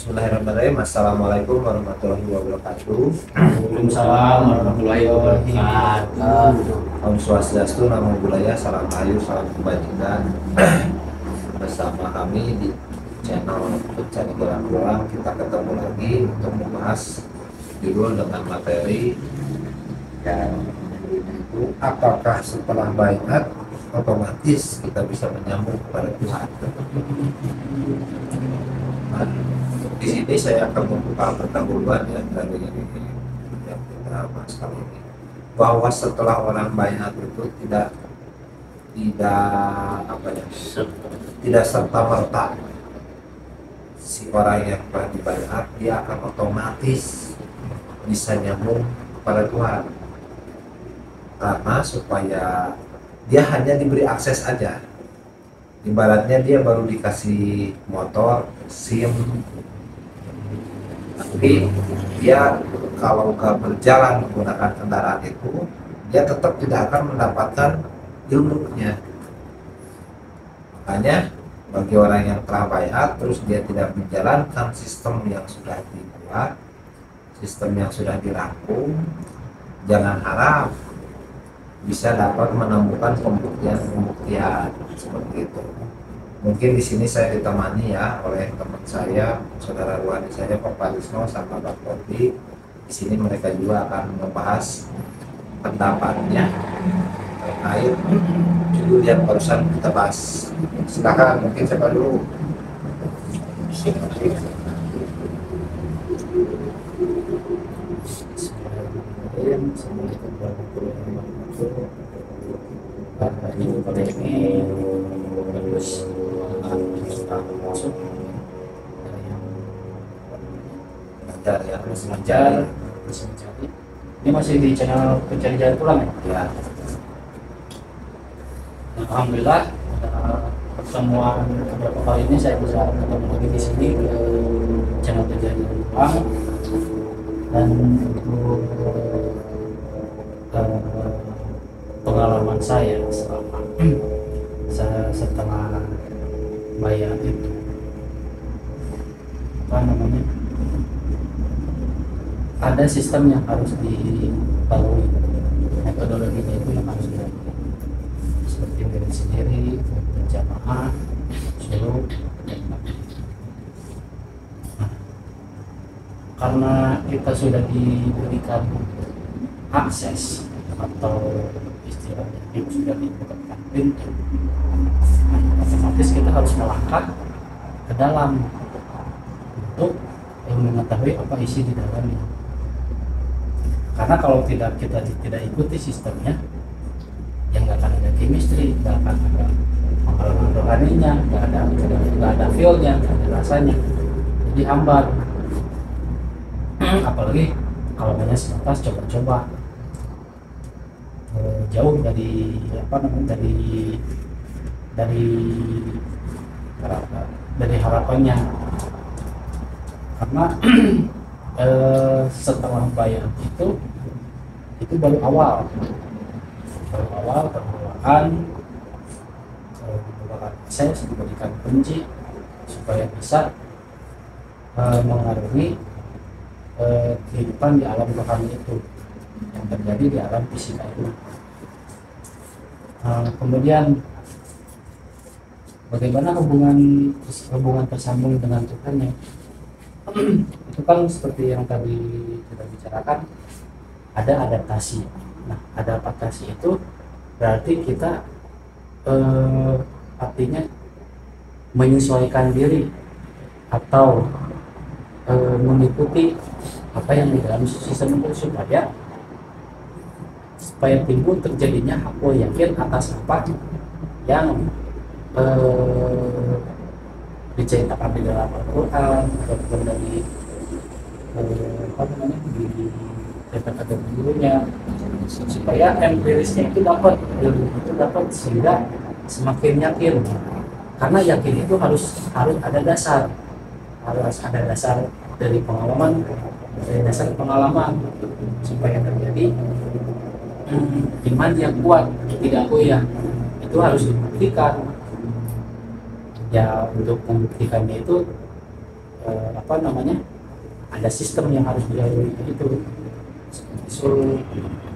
Bismillahirrahmanirrahim. Assalamualaikum warahmatullahi wabarakatuh. Waalaikumsalam warahmatullahi wabarakatuh. Om Swastiastu, Namo Buddhaya, Salam Rahayu, Salam Kebajikan. Bersama kami di channel Pencari Jalan Pulang, kita ketemu lagi untuk membahas judul dengan materi yang itu apakah setelah baiat otomatis kita bisa menyambung kepada Tuhan. Nah, di sini saya akan membuka pendahuluan ya dari yang kita bahas kali ini, bahwa setelah orang baiat itu tidak apa ya, tidak serta merta si orang yang telah dibaiat dia akan otomatis bisa nyambung kepada Tuhan, karena supaya dia hanya diberi akses aja. Ibaratnya dia baru dikasih motor, SIM, tapi dia kalau nggak berjalan menggunakan kendaraan itu, dia tetap tidak akan mendapatkan ilmunya. Makanya bagi orang yang telah baiat terus dia tidak menjalankan sistem yang sudah dibuat, sistem yang sudah dirangkum, jangan harap bisa dapat menemukan pembuktian seperti itu. Mungkin di sini saya ditemani ya oleh teman saya, saudara ruhani saya, Pak Parisno sama Pak Kopi. Di sini mereka juga akan membahas pendapatnya terkait judul yang barusan kita bahas. Silakan, mungkin siapa dulu? Assalamualaikum warahmatullahi wabarakatuh. Hari ini terus kita masuk yang Belajar ya, terus mencari. Ini masih di channel Pencari Jalan Pulang ya? ya. Alhamdulillah pertemuan beberapa kali ini saya bisa ketemu lagi di sini ke channel Pencari Jalan Pulang, dan untuk pengalaman saya selama setelah baiat itu, apa namanya, ada sistem yang harus dilalui, metodologinya itu yang harus dilalui, seperti diri sendiri, berjamaah, suluk, dan lain-lain. Nah, karena kita sudah diberikan akses atau istilahnya itu sudah dibukakan pintu, otomatis kita harus melangkah ke dalam untuk mengetahui apa isi di dalamnya. Karena kalau kita tidak ikuti sistemnya, yang nggak akan ada chemistry, nggak akan ada pengalaman rohaninya, nggak ada feel-nya, nggak ada rasanya, jadi hambar. Apalagi kalau hanya sebatas coba-coba, jauh dari dari harapannya. Karena setelah baiat itu baru awal permulaan, diberikan akses, diberikan kunci supaya bisa mengarungi kehidupan di alam rohani itu yang terjadi di alam fisika itu. Kemudian bagaimana hubungan tersambung dengan Tuhannya? Itu kan seperti yang tadi kita bicarakan, ada adaptasi. Nah, adaptasi itu berarti kita artinya menyesuaikan diri atau mengikuti apa yang di dalam sistem itu supaya timbul terjadinya aku yakin atas apa yang diceritakan di dalam Al-Quran ataupun dari di kata-kata gurunya, supaya empirisnya itu dapat, ilmu itu dapat, sehingga semakin yakin. Karena yakin itu harus ada dasar, dari pengalaman, supaya terjadi iman yang kuat, tidak goyah. Itu harus dibuktikan. Ya, untuk membuktikannya itu apa namanya, ada sistem yang harus dilalui itu seperti sul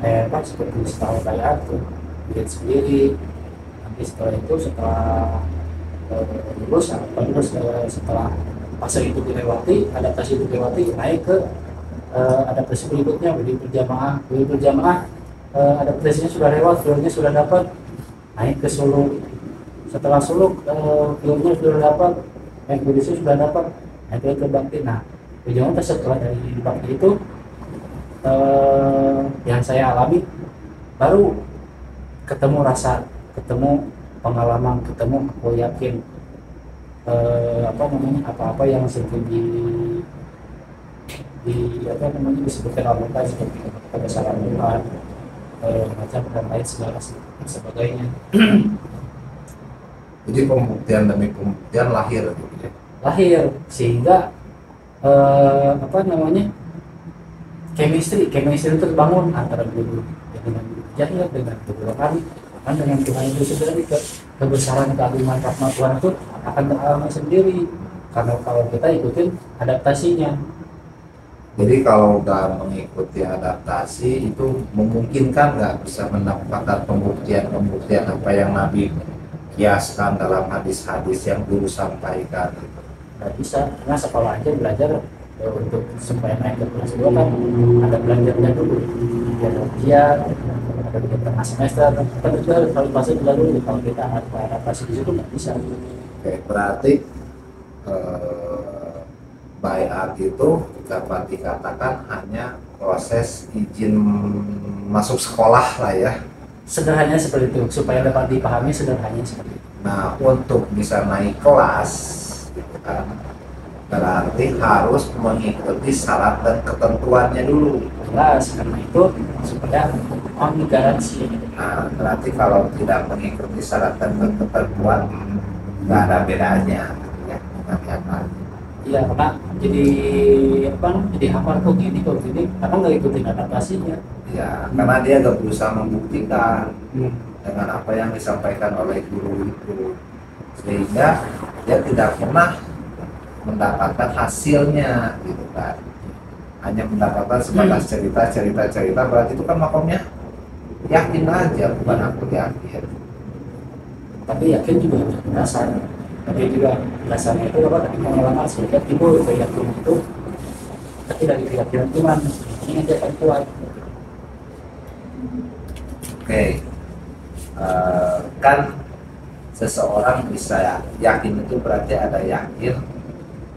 apa seperti setelah kayak tuh bikin sendiri. Nanti setelah itu setelah lulus apa terus setelah fase itu dilewati, adaptasi itu dilewati, naik ke adaptasi berikutnya beli berjamaah adaptasinya sudah lewat, filmnya sudah dapat, naik ke suluk. Setelah suluk filmnya sudah dapat, kondisi sudah dapat, naik ke bakti. Nah ujungnya setelah dari bakti itu yang saya alami baru ketemu rasa, ketemu pengalaman, ketemu aku yakin apa namanya, apa-apa yang seperti di apa namanya disebutkan Allah tadi seperti kebesaran Tuhan, macam dan lain segala sebagainya. Jadi pembuktian demi pembuktian lahir gitu ya. Lahir sehingga apa namanya, chemistry itu terbangun antara guru dengan guru jahil, dengan guru kami, kan dengan Tuhan itu sendiri. Kebesaran keagungan rahmat Tuhan itu akan teralami sendiri karena kalau kita ikutin adaptasinya. Jadi kalau nggak mengikuti adaptasi itu memungkinkan nggak bisa mendapatkan pembuktian apa yang Nabi kiaskan dalam hadis-hadis yang guru sampaikan. Nggak bisa, karena sekolah aja belajar untuk supaya naik ke kelas 2 kan ada belajarnya dulu, ada ujian, ada tengah semester, kan itu harus masuk dulu. Kalau kita adaptasi di situ nggak bisa. Oke, berarti baiat itu dapat dikatakan hanya proses izin masuk sekolah lah ya. Sederhananya seperti itu, supaya dapat dipahami sederhananya seperti itu. Nah, untuk bisa naik kelas gitu kan, berarti harus mengikuti syarat dan ketentuannya dulu. Jelas, karena itu supaya garansi. Nah, berarti kalau tidak mengikuti syarat dan ketentuan nggak ada bedanya ya dengan yang lain. Iya, karena jadi apa? Jadi hafal kok gini karena nggak ikutin adaptasinya. Ya, karena dia nggak berusaha membuktikan dengan apa yang disampaikan oleh guru itu, sehingga dia tidak pernah mendapatkan hasilnya gitu kan. Hanya mendapatkan sebatas cerita, berarti itu kan makomnya yakin aja, bukan aku yakin. Tapi yakin juga dasar. Tapi juga dasarnya itu apa? Dari pengalaman sehingga timbul keyakinan itu. Tapi dari keyakinan iman ini dia akan kuat. Oke, kan seseorang bisa yakin itu berarti ada yakin,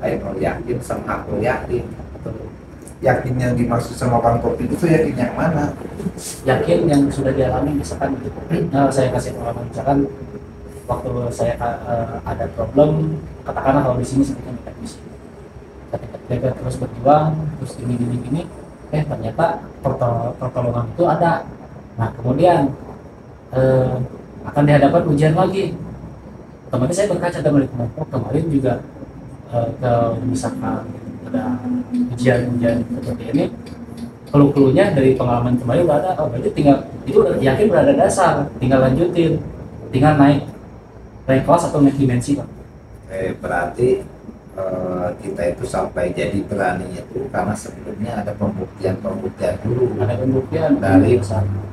ainul yakin sama hakul yakin. Yakin yang dimaksud sama Bang Kopi itu yakin yang mana? Yakin yang sudah dialami, misalkan saya kasih pengalaman, misalkan waktu saya ada problem, katakanlah kalau di sini sebutnya teknis, ketika terus berjuang, terus gini, ternyata pertolongan itu ada. Nah kemudian akan dihadapkan ujian lagi. Otomatis saya berkaca dan melihat, oh kemarin juga misalkan ada ujian seperti ini, clue-nya dari pengalaman kemarin udah ada. Oh berarti tinggal itu udah yakin berada dasar, tinggal lanjutin, tinggal naik kelas atau naik dimensi, Pak. Berarti kita itu sampai jadi berani itu karena sebelumnya ada pembuktian dulu. Ada pembuktian dari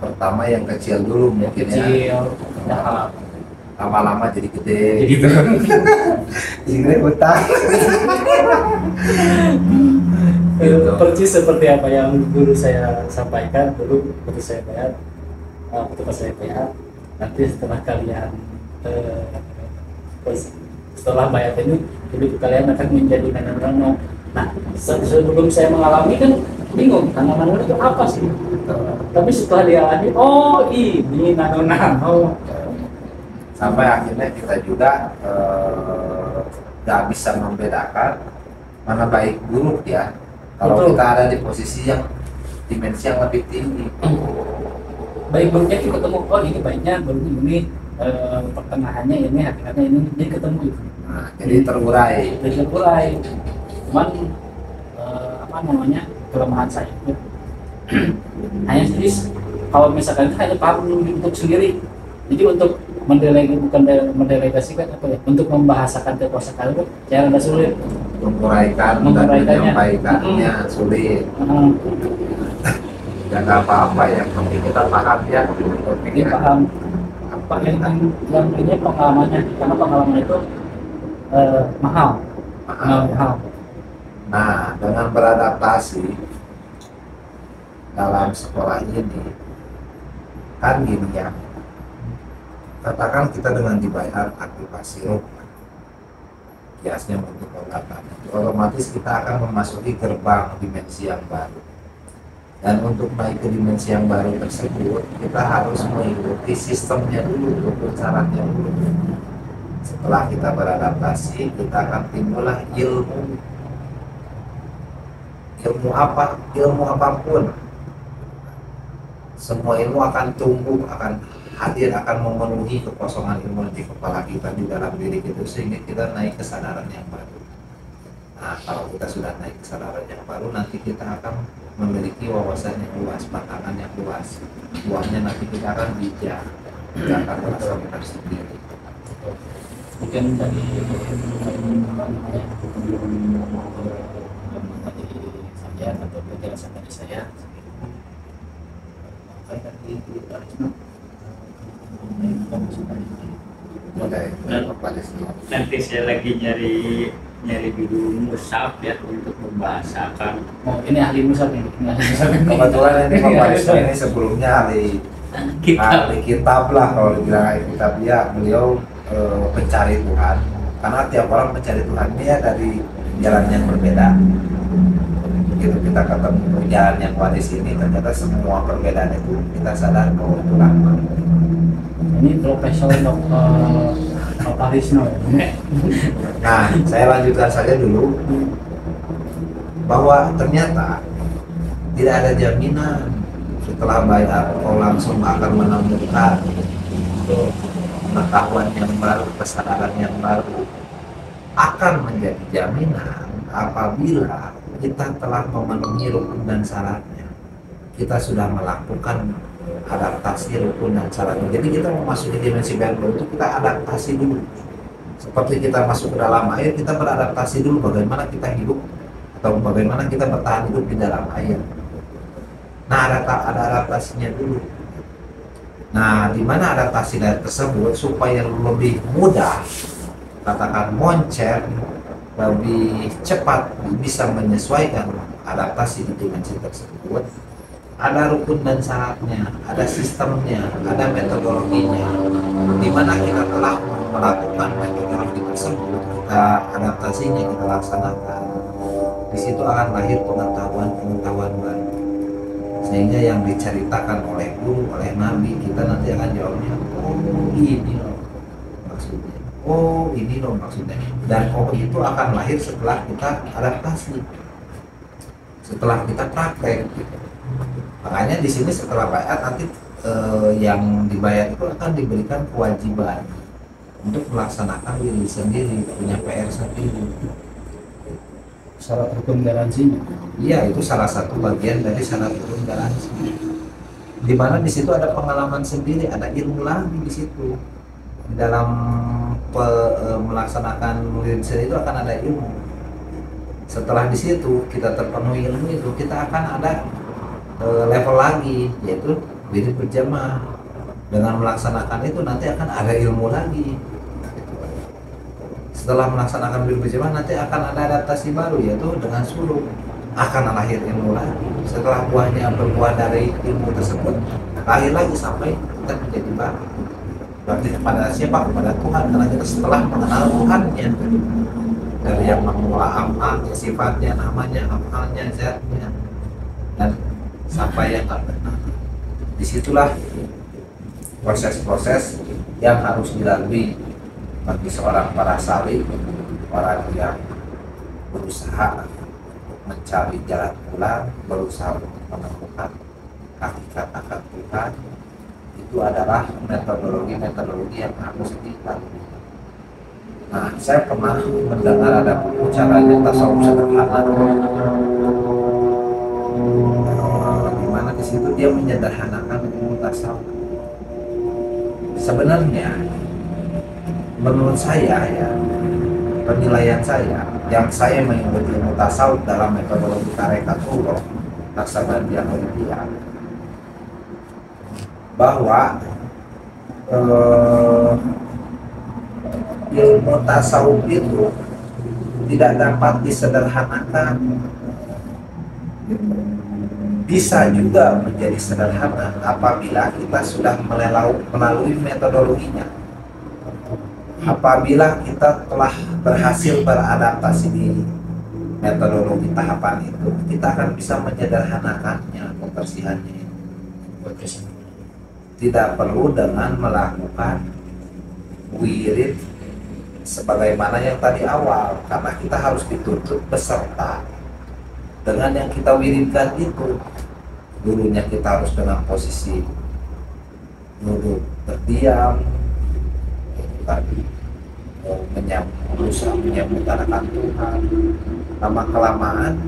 pertama yang kecil dulu mungkin kecil, ya. Lama-lama jadi gede gitu. Jadi utang. Persis seperti apa yang guru saya sampaikan dulu waktu saya bayar, nanti setelah kalian setelah bayar ini, jadi kalian akan menjadi nano. Nah, sebelum saya mengalami kan bingung, nano itu apa sih? Tapi setelah dia alami, oh ini nano. Sampai akhirnya kita juga nggak bisa membedakan mana baik buruk ya. Kalau betul, kita ada di posisi yang dimensi yang lebih tinggi. baik buruknya kita ketemu, oh ini baiknya, buruknya ini, pertengahannya ini, hakikatnya ini, jadi ketemu itu. Nah, jadi terurai. Cuman apa namanya, kelemahan saya itu hanya jadi kalau misalkan itu hanya paham untuk sendiri. Jadi untuk mendelegasikan apa ya, untuk membahasakan kekuasaan itu saya rada sulit. menguraikan dan Menguraikannya. menyampaikannya sulit. Ya nggak apa-apa ya, tapi kita paham ya. Jadi paham apa yang ini pengalamannya, karena pengalaman itu mahal. Mahal. Nah, dengan beradaptasi dalam sekolah ini, kan gini ya, katakan kita dengan dibayar aktivasi rupiah, kiasnya untuk pengobatan, otomatis kita akan memasuki gerbang dimensi yang baru. Dan untuk naik ke dimensi yang baru tersebut, kita harus mengikuti sistemnya dulu, rukun syaratnya dulu. Setelah kita beradaptasi, kita akan timbullah ilmu. Ilmu apa? Ilmu apapun. Semua ilmu akan tumbuh, akan hadir, akan memenuhi kekosongan ilmu di kepala kita, di dalam diri kita, sehingga kita naik kesadaran yang baru. Nah, kalau kita sudah naik kesadaran yang baru, nanti kita akan memiliki wawasan yang luas, pandangan yang luas. Buahnya nanti kita akan bijak, kita akan merasa benar sendiri. Mungkin dari saya atau penjelasan dari saya, Nanti saya lagi nyari dulu musaf ya untuk membahasakan. Oh, ini ahli musaf ini. Kebetulan ini Pak Parisno ini sebelumnya ahli kitab lah, kalau dibilang ahli kitab, ya beliau pencari Tuhan, karena tiap orang mencari Tuhan dia dari jalan yang berbeda. Begitu kita ketemu jalan yang waris ini, ternyata semua perbedaan itu kita sadar bahwa itu lama. Ini Profesor Dr. Parisno. Nah, saya lanjutkan saja dulu bahwa ternyata tidak ada jaminan setelah bayar kau langsung akan menemukan pengetahuan yang baru, kesadaran yang baru. Akan menjadi jaminan apabila kita telah memenuhi rukun dan syaratnya. Kita sudah melakukan adaptasi rukun dan syaratnya. Jadi kita memasuki dimensi baru itu kita adaptasi dulu. Seperti kita masuk ke dalam air, kita beradaptasi dulu bagaimana kita hidup atau bagaimana kita bertahan hidup di dalam air. Nah, ada adaptasinya dulu. Nah, di mana adaptasi tersebut supaya lebih mudah, katakan moncer, lebih cepat bisa menyesuaikan adaptasi di dimensi tersebut. Ada rukun dan syaratnya, ada sistemnya, ada metodologinya. Di mana kita telah melakukan metodologi tersebut, kita adaptasinya, kita laksanakan. Di situ akan lahir pengetahuan baru. Sehingga yang diceritakan oleh guru, oleh nabi, kita nanti akan jawabnya, oh ini loh maksudnya, oh ini loh maksudnya. Dan oh itu akan lahir setelah kita adaptasi, setelah kita praktek gitu. Makanya di sini setelah bayar nanti yang dibayar itu akan diberikan kewajiban untuk melaksanakan diri sendiri, punya PR sendiri. Syarat rukun garansinya. Iya, itu salah satu bagian dari syarat rukun garansi. Di mana di situ ada pengalaman sendiri, ada ilmu lagi di situ. Di dalam melaksanakan diri itu akan ada ilmu. Setelah di situ kita terpenuhi ilmu itu, kita akan ada level lagi, yaitu wirid berjamaah. Dengan melaksanakan itu nanti akan ada ilmu lagi. Setelah melaksanakan wirid berjamaah nanti akan ada adaptasi baru, yaitu dengan suluk akan lahir ilmu lagi. Setelah buahnya berbuah dari ilmu tersebut, lahir lagi sampai kita menjadi baru. Berarti kepada siapa? Kepada Tuhan, karena kita setelah mengenal Tuhannya, dari yang mengelola amalnya, sifatnya, namanya, amalnya, zatnya, dan sampai yang tak benar. Disitulah proses-proses yang harus dilalui bagi seorang para salih, orang yang berusaha mencari jalan pulang, berusaha untuk menemukan hakikat akan Tuhan. Itu adalah metodologi yang harus dilalui. Nah, saya pernah mendengar ada buku caranya tasawuf sederhana, di mana di situ dia menyederhanakan ilmu tasawuf. Sebenarnya menurut saya ya, penilaian saya, yang saya mengikuti ilmu tasawuf dalam metodologi tarekatullah Naksabandia Khalidiyah, bahwa ilmu tasawuf itu tidak dapat disederhanakan. Bisa juga menjadi sederhana apabila kita sudah melalui metodologinya. Apabila kita telah berhasil beradaptasi di metodologi tahapan itu, kita akan bisa menyederhanakannya, pembersihannya. Tidak perlu dengan melakukan wirid sebagaimana yang tadi awal, karena kita harus dituntut beserta dengan yang kita wiridkan itu. Dulunya kita harus dengan posisi duduk berdiam, tadi menyambutkan Tuhan. Lama kelamaan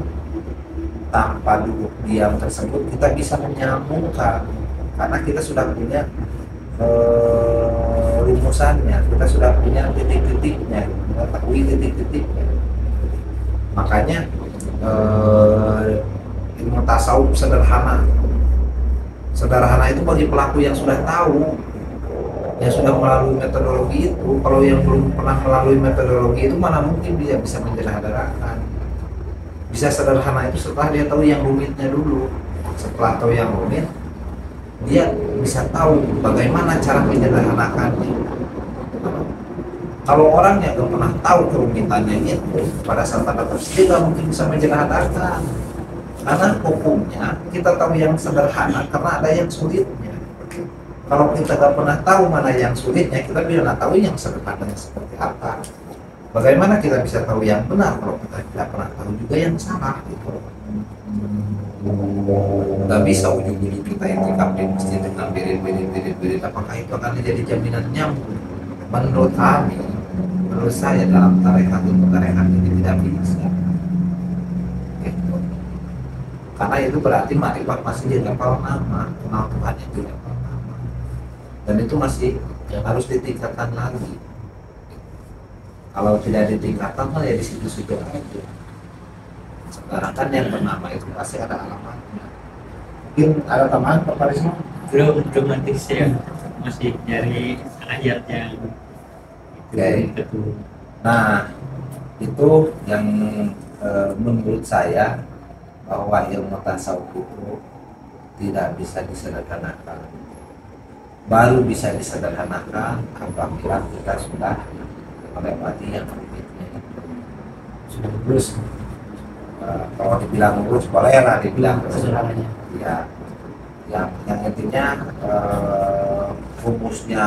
tanpa duduk diam tersebut kita bisa menyambungkan, karena kita sudah punya rumusannya, kita sudah punya titik-titiknya, mengetahui titik-titiknya. Makanya ilmu tasawuf sederhana itu bagi pelaku yang sudah tahu, yang sudah melalui metodologi itu. Kalau yang belum pernah melalui metodologi itu mana mungkin dia bisa menyederhanakan. Bisa sederhana itu setelah dia tahu yang rumitnya dulu. Setelah tahu yang rumit, dia bisa tahu bagaimana cara menyederhanakannya. Kalau orang yang belum pernah tahu kerumitannya itu, pada saat ada dia nggak mungkin bisa menyederhanakan. Karena hukumnya kita tahu yang sederhana karena ada yang sulitnya. Kalau kita nggak pernah tahu mana yang sulitnya, kita bisa nggak tahu yang sederhananya seperti apa. Bagaimana kita bisa tahu yang benar kalau kita tidak pernah tahu juga yang salah gitu. Nggak bisa ujung-ujung kita itikaf di masjid dengan birit, apakah itu akan menjadi jaminan nyambung? Menurut kami, menurut saya dalam tarekat ini tidak bisa. Gitu. Karena itu berarti makrifat masih di level nama, kenal Tuhan itu level nama, dan itu masih harus ditingkatkan lagi. Kalau tidak ditingkatkan, ya di situ-situ aja. Sekarang kan yang bernama itu pasti ada alamatnya. Mungkin ada tambahan Pak Karisma? Belum nanti saya masih nyari ayat yang itu. Nah, itu yang menurut saya bahwa ilmu tasawuf itu tidak bisa disederhanakan. Baru bisa disederhanakan apabila kita sudah melewati yang rumitnya. Sudah lulus. Kalau dibilang lulus boleh lah dibilang Sederhananya. ya, yang intinya rumusnya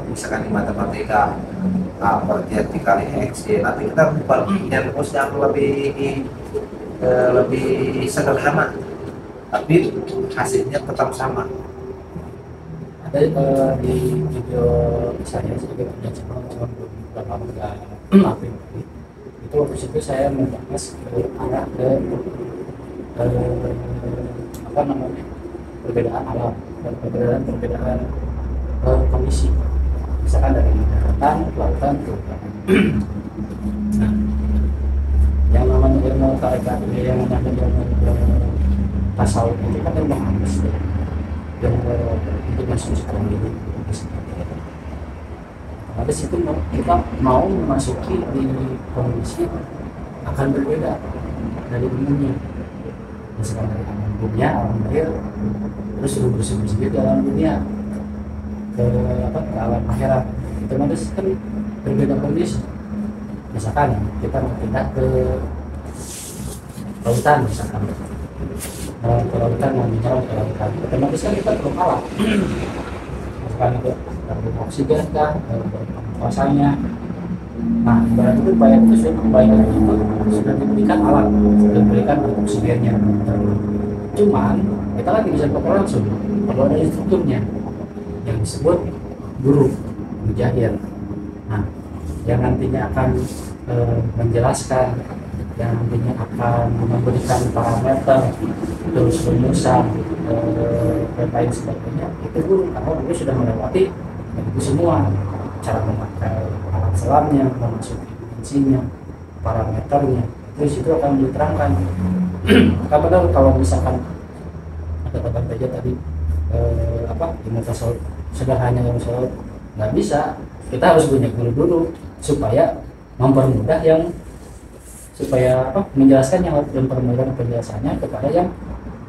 misalkan di matematika A per Z dikali X, nanti kita punya rumus yang lebih sederhana, tapi hasilnya tetap sama. Ada di video saya punya channel beberapa April itu waktu itu saya membahas ke arah ke apa namanya, perbedaan alam dan perbedaan kondisi, misalkan dari daratan, lautan, ke udara. Nah, yang namanya ilmu tarekat, yang namanya ilmu tasawuf itu kan ilmu halus, yang untuk mensucikan diri. Habis itu kita mau memasuki di kondisi akan berbeda dari umumnya. Misalkan dari alam dunia, alam lahir, terus bersih-bersih di alam dunia ke alam akhirat. Otomatis kan berbeda kondisi. Misalkan kita mau pindah ke lautan, misalkan ke lautan, mau menyelam ke lautan, otomatis kan kita perlu alat. Misalkan itu perlu oksigen kah, kuasanya. Nah, berarti itu bayar itu sudah kebaikan itu sudah diberikan alat, sudah diberikan oksigennya. Cuman kita lagi bisa pakai langsung kalau ada instrukturnya yang disebut guru mujahid. Nah, yang nantinya akan menjelaskan, yang nantinya akan memberikan parameter, terus rumusan dan lain sebagainya, itu guru, karena dia sudah melewati itu semua, cara memakai alat selamnya, memasuki dimensinya, parameternya, itu di situ akan diterangkan. Maka benar kalau misalkan ada kata aja tadi ilmu tasawuf sederhana ilmu tasawuf nggak bisa, kita harus punya guru dulu supaya mempermudah yang menjelaskan yang mempermudah penjelasannya kepada yang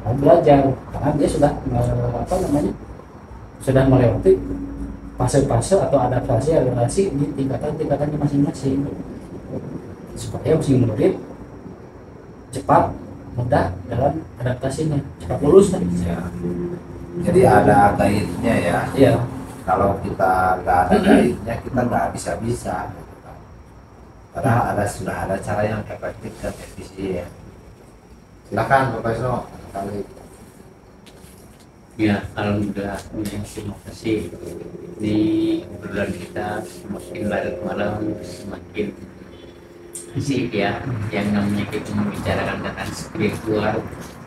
mau belajar, karena dia sudah sudah melewati fase-fase atau adaptasi di tingkatan-tingkatannya masing-masing, supaya si murid cepat mudah dalam adaptasinya, cepat lulus kan. Ya. Jadi ada guide-nya ya. Iya. Kalau kita nggak ada guide-nya, kita nggak bisa. Padahal sudah ada cara yang efektif dan efisien. Silakan Bapak Isno. Ya, alhamdulillah, terima kasih. Ini obrolan kita semakin larut malam, semakin asik ya. Yang namanya kita membicarakan tentang spiritual,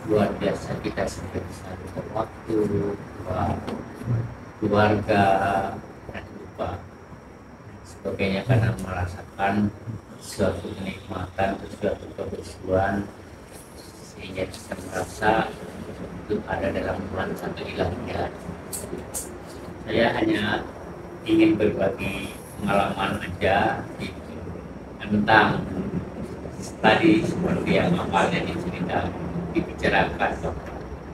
luar biasa. Kita seperti satu waktu, keluarga, dan lupa sebagainya, karena merasakan suatu kenikmatan, suatu kebersuan, sehingga kita merasa itu ada dalam bulan satu ilahiyah. Saya hanya ingin berbagi pengalaman aja tentang tadi seperti yang awalnya dibicarakan.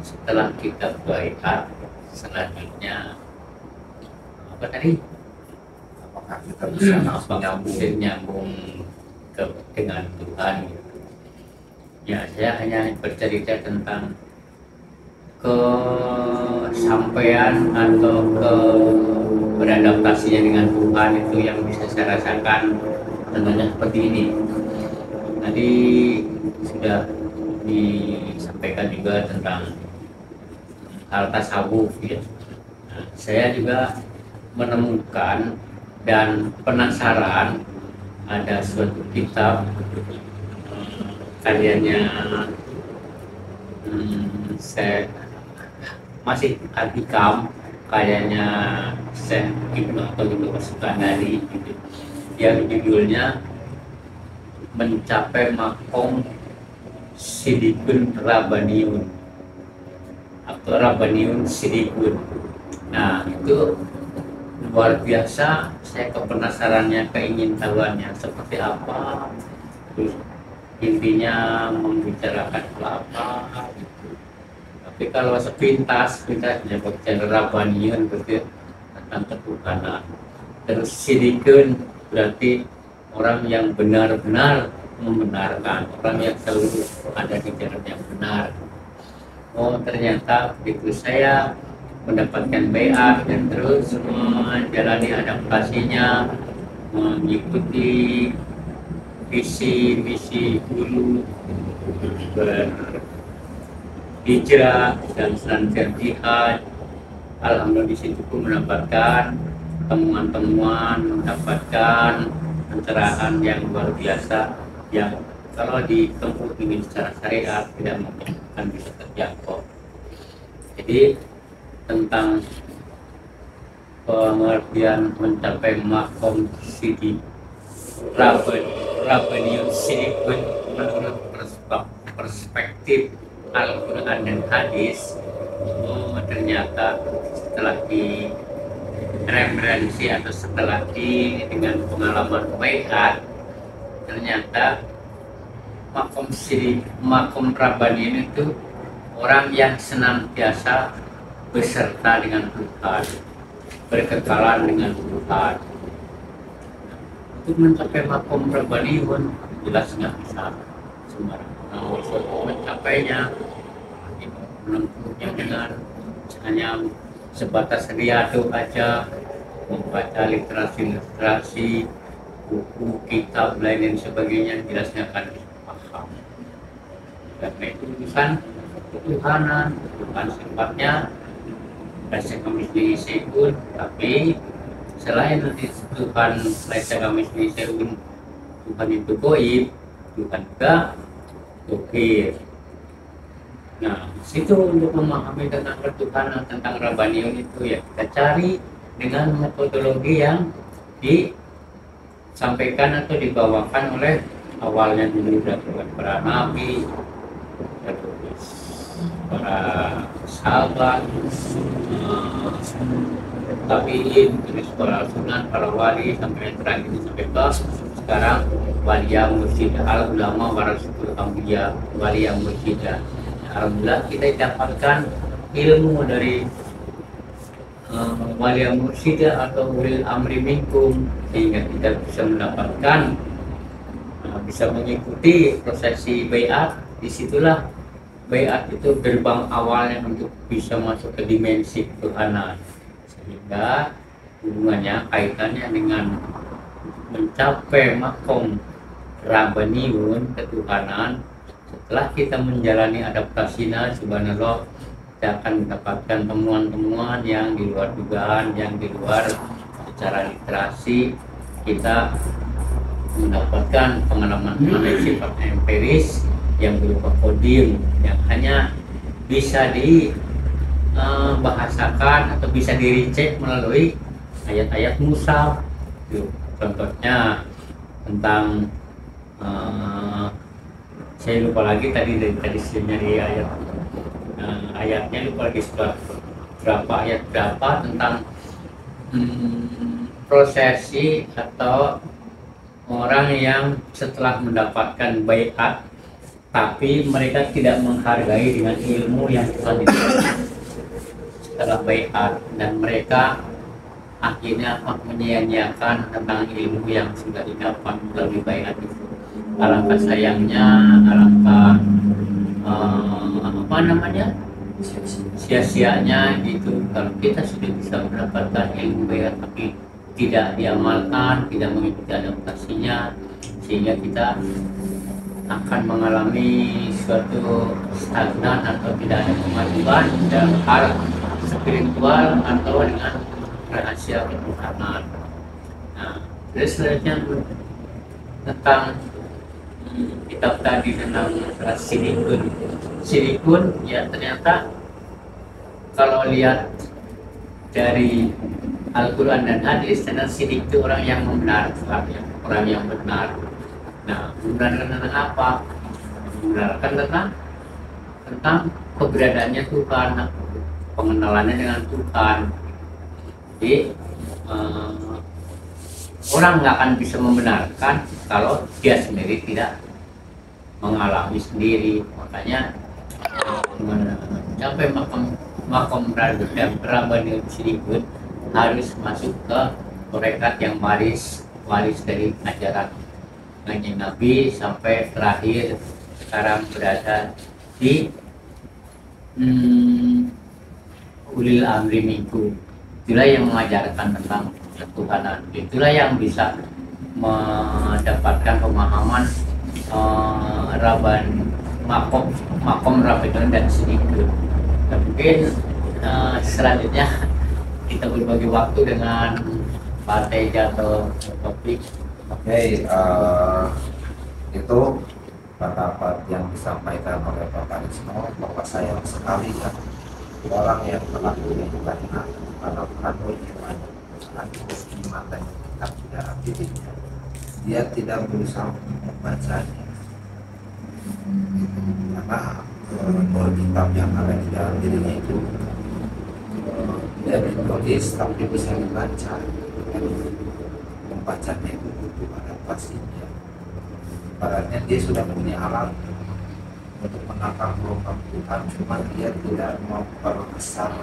Setelah kita baiat, selanjutnya apa tadi? Apakah kita bisa nyambung dengan Tuhan? Ya, saya hanya bercerita tentang kesampaian atau beradaptasinya dengan Tuhan itu yang bisa saya rasakan tentunya seperti ini. Tadi sudah disampaikan juga tentang hal tasawuf ya. Nah, saya juga menemukan dan penasaran ada suatu kitab karyanya saya masih Al-Hikam, kayaknya Syekh Ibnu Athaillah As-Sukandari gitu, yang judulnya Mencapai Makom Sidikun Rabbaniyun atau Rabbaniyun Sidikun. Nah, itu luar biasa, saya kepenasarannya, keingintahuannya seperti apa, terus intinya membicarakan apa gitu. Tapi kalau sepintas kita bicara Rabbaniyun berarti tentang ketuhanan. Terus Sidikun berarti orang yang benar-benar membenarkan, orang yang selalu ada di jalan yang benar. Oh, ternyata begitu saya mendapatkan baiat dan terus menjalani adaptasinya, mengikuti visi guru, berhijrah dan senantiasa jihad. Alhamdulillah di situ pun mendapatkan temuan-temuan, mendapatkan pencerahan yang luar biasa yang kalau ditempuh ini secara syariat tidak mungkin akan bisa terjangkau. Jadi tentang pengertian mencapai makom sidik Rabbaniyun Sidikun menurut perspektif Al-Quran dan hadis, ternyata setelah di referensi atau setelah dengan pengalaman baiat, ternyata makom Rabbaniyun itu orang yang senantiasa beserta dengan Tuhan, berkekalan dengan Tuhan. Untuk mencapai makom Rabbaniyun jelas nggak bisa sembarangan mencapainya, menempuhnya dengan hanya sebatas riado aja, membaca literasi, buku, kitab, lain dan sebagainya, jelasnya akan paham. Karena itu urusan ketuhanan, bukan sifatnya Laisa kamitslihi syai'un, tapi selain nanti Tuhan Laisa kamitslihi syai'un, Tuhan itu gaib, Tuhan juga zahir. Nah, situ untuk memahami tentang ketuhanan, tentang Rabbaniyun itu ya kita cari dengan metodologi yang disampaikan atau dibawakan oleh awalnya dulu para nabi, terus para sahabat, tabiin, terus para sunan, para wali, sampai yang terakhir sampai ke sekarang wali yang mursyid, al ulama warasatul anbiya, wali yang mursyid. Alhamdulillah kita dapatkan ilmu dari wali yang mursyid atau ulil amri minkum, sehingga kita bisa mendapatkan bisa mengikuti prosesi baiat. Disitulah baiat itu gerbang awalnya untuk bisa masuk ke dimensi ketuhanan, sehingga hubungannya kaitannya dengan mencapai makom rabbaniun, ketuhanan. Setelah kita menjalani adaptasinya, subhanallah, kita akan mendapatkan temuan-temuan yang di luar dugaan, yang di luar secara literasi. Kita mendapatkan pengalaman-pengalaman sifat empiris yang berupa kodim, yang hanya bisa dibahasakan atau bisa diricek melalui ayat-ayat Musa. Contohnya tentang saya lupa lagi tadi nyari ayat, ayatnya lupa lagi sudah berapa ayat berapa, tentang prosesi atau orang yang setelah mendapatkan baiat tapi mereka tidak menghargai dengan ilmu yang telah diberikan setelah baiat, dan mereka akhirnya menyia-nyiakan tentang ilmu yang sudah didapat melalui baiat itu. Alangkah sayangnya, alangkah sia-sianya gitu kalau kita sudah bisa mendapatkan ilmu baiat tapi tidak diamalkan, tidak mengikuti adaptasinya, sehingga kita akan mengalami suatu stagnan atau tidak ada kemajuan dalam hal spiritual atau dengan rahasia ketuhanan. Nah, terus selanjutnya tentang kitab tadi tentang silikun, ya ternyata kalau lihat dari Al-Quran dan hadis, tentang sidik itu orang yang benar, orang yang benar. Nah, membenarkan tentang apa? Membenarkan tentang keberadaannya Tuhan, pengenalannya dengan Tuhan. Jadi orang nggak akan bisa membenarkan kalau dia sendiri tidak mengalami sendiri. Makanya sampai makom Rabbani Sidikun harus masuk ke mereka yang waris dari ajaran Kanjeng Nabi sampai terakhir sekarang berada di ulil amri minkum. Itulah yang mengajarkan tentang ketuhanan. Itulah yang bisa mendapatkan pemahaman makom Rabbani dan Sidikun. Mungkin selanjutnya kita berbagi waktu dengan Pak Teja atau topik. Oke, itu pendapat yang disampaikan oleh Bapak Risno, bahwa sayang sekali ya orang yang telah menunjukkan pada kantor iman dan kitab dalam dirinya, dia tidak berusaha membacanya, karena kitab yang ada di dalam dirinya itu tidak ditulis tapi bisa dibaca. Membacanya itu butuh adaptasinya. Ibaratnya dia sudah punya alat untuk menangkap gelombang Tuhan, cuma dia tidak mau memperbesar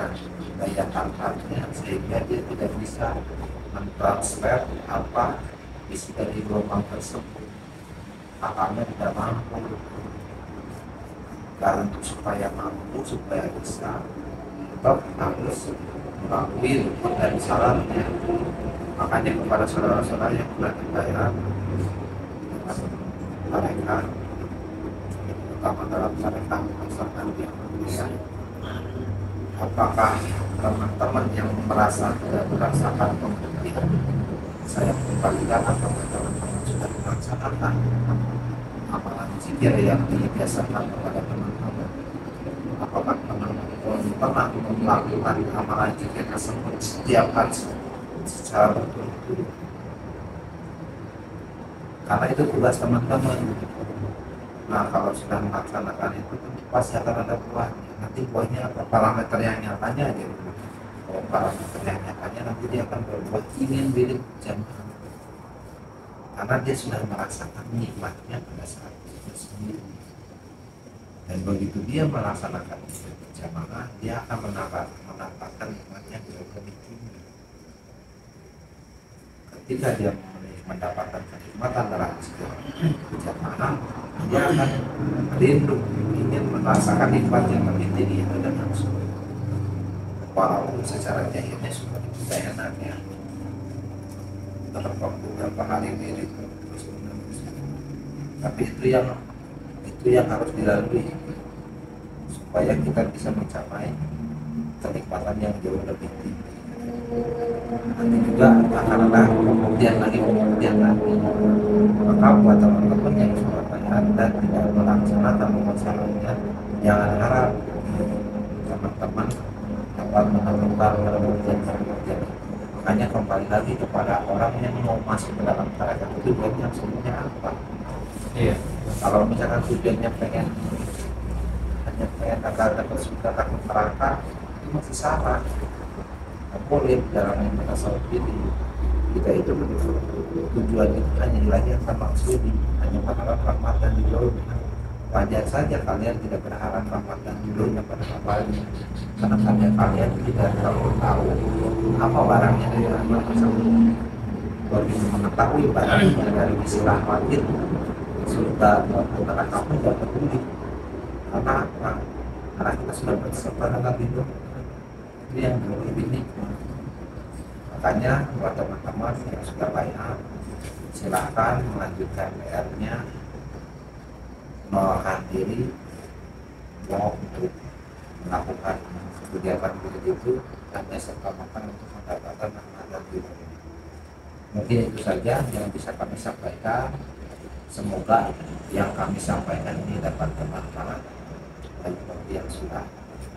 daya tangkapnya, sehingga dia tidak bisa mentransfer apa isi dari gelombang tersebut. Akalnya tidak mampu. Dan supaya mampu, supaya bisa, tetap harus mengakui dari salahnya. Makanya kepada saudara-saudara yang telah dibayar mereka, terutama dalam mereka merasakan yang berbeda, apakah teman-teman yang merasa tidak merasakan pembuktian saya kembalikan, atau teman-teman sudah melaksanakan amalan zikir yang dibiasakan kepada teman-teman? Apakah teman-teman pernah melakukan amalan zikir tersebut setiap hari secara berturut-turut? karena itu tugas teman-teman. Nah kalau sudah melaksanakan itu pasti akan ada buahnya. Nanti buahnya apa, parameter yang nyatanya gitu. Kalau parameter yang nyatanya nanti dia akan berbuat ingin milik jamaah, karena dia sudah merasakan nikmatnya pada saat itu sendiri. Dan begitu dia melaksanakan itu berjamaah, dia akan mendapatkan nikmatnya jauh lebih tinggi. Ketika dia mendapatkan kenikmatan dalam istilah berjamaah, dia akan rindu ingin merasakan nikmat yang lebih tinggi itu dengan surga. Walaupun secara jahilnya sudah tidak enaknya dalam waktu beberapa hari ini terus menerus, tapi itu yang harus dilalui supaya kita bisa mencapai kenikmatan yang jauh lebih tinggi. Nanti juga akan ada kemudian lagi. Maka buat teman-teman yang sudah bayar dan tidak melaksanakan masalahnya, jangan harap teman-teman dapat menemukan kemudian. Makanya kembali lagi kepada orang yang mau masuk ke dalam tarekat itu tujuannya sebenarnya apa? Iya. Kalau misalkan tujuannya pengen hanya pengen agar dapat surga takut neraka, itu masih salah. Nggak boleh dalam yang tasawuf ini. Kita itu tujuan itu hanya dilahirkan maksudi, hanya berharap rahmat dan ridhonya. Wajar saja kalian tidak berharap rahmat dan ridhonya pada awalnya, karena kalian tidak terlalu tahu apa barangnya dari rahmat tersebut. Begitu mengetahui barangnya dari isi rahmat itu, surga maupun neraka kamu tidak peduli. Karena apa? Karena kita sudah berserta dengan itu yang lebih nikmat. Makanya buat teman-teman yang sudah bayar, silahkan melanjutkan PR-nya, menolakkan diri mau untuk melakukan kegiatan itu hanya serta-merta untuk mendapatkan rahmat dan ridhonya. Mungkin itu saja yang bisa kami sampaikan. Semoga yang kami sampaikan ini dapat bermanfaat bagi yang sudah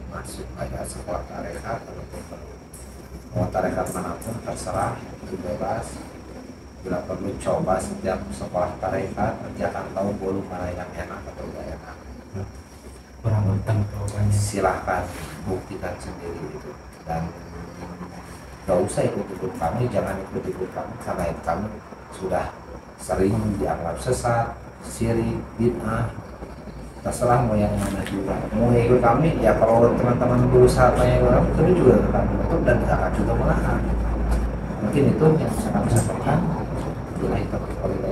masuk pada sekolah tarekat ataupun mau tarekat manapun terserah, itu bebas. Bila perlu coba setiap sekolah tarekat, nanti akan tahu bolu mana yang enak atau tidak enak. Kurang utang jawabannya. Silahkan buktikan sendiri itu, dan gak usah ikut-ikut kami, jangan ikut-ikut kami karena kami sudah sering dianggap sesat, syirik, bid'ah. Terserah mau yang mana juga. Mau ikut kami ya, kalau teman-teman berusaha mengikut kami, kami juga akan betul dan akan juga melarang. Mungkin itu yang bisa kami sampaikan.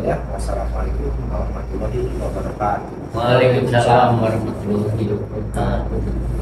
Wassalamualaikum warahmatullahi wabarakatuh. Waalaikumsalam warahmatullahi wabarakatuh.